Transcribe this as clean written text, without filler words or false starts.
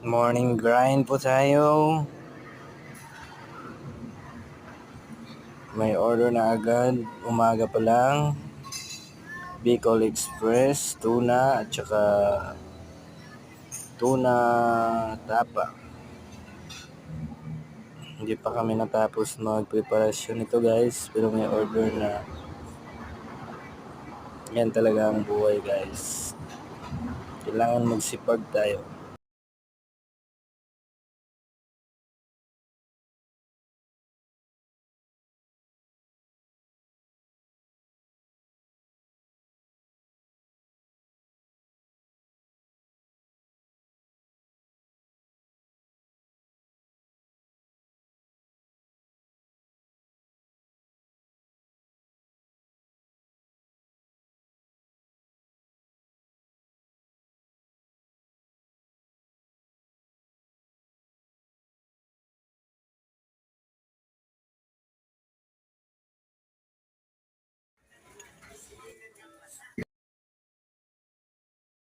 Morning grind po tayo. May order na agad. Umaga pa lang. Bicol Express, tuna at saka tuna tapa. Hindi pa kami natapos magpreparasyon nito guys. Pero may order na. Yan talaga ang buhay guys. Kailangan magsipag tayo.